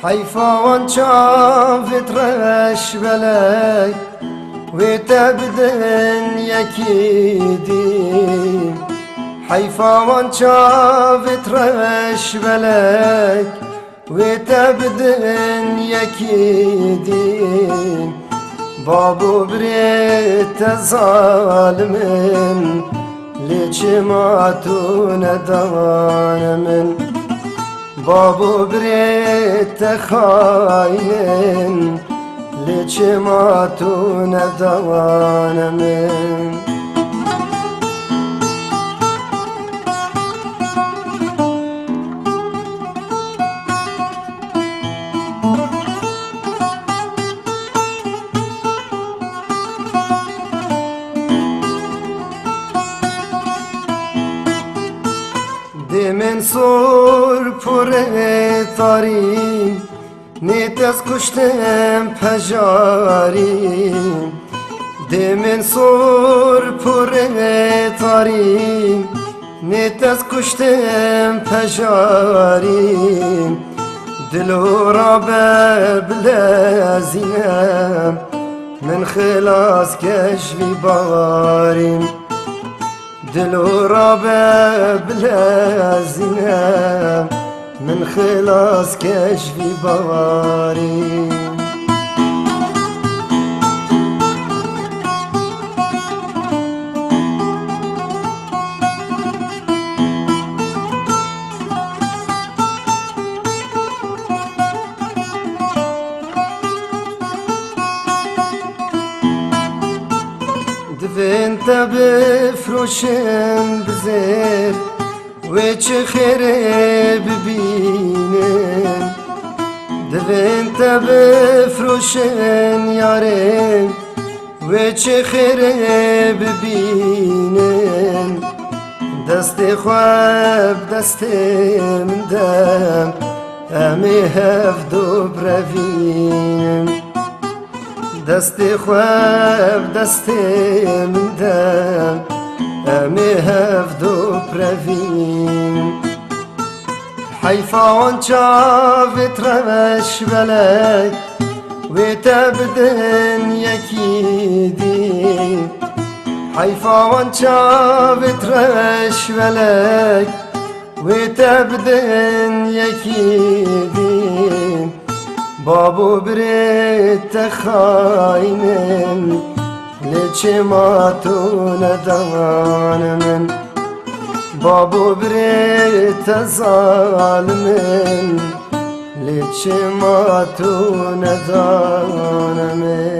حيفا وانشافت رش بلك وتبدن يكيدي حيفا وانشافت رش بلك وتبدن يكيدي بابو بريت ظالمن ليش ماتون دوان من بابو بريت خاين ليش ماتون دوان من من سور پر تاری نیت از کشتم پجاری من سور پر تاری نیت از کشتم پجاری دلو را ببلازینم من خلاص کشفی باریم دلو را ببلازینم من خلاص کشفی بواری انت بفروشن بزر وچ خیره ببینن انت بفروشن یاره وچ خیره ببینن دست خواب دست من دم امی هفدو بروینم دست خواب دست من دم امی هفدو پروین حیفا وانچاوت روش بلک و تبدن یکی دی حیفا وانچاوت روش بلک و تبدن یکی دی بابو بريت خاينن ليش ماتون دوان من بابو بريت ظالمن ليش ماتون دوان من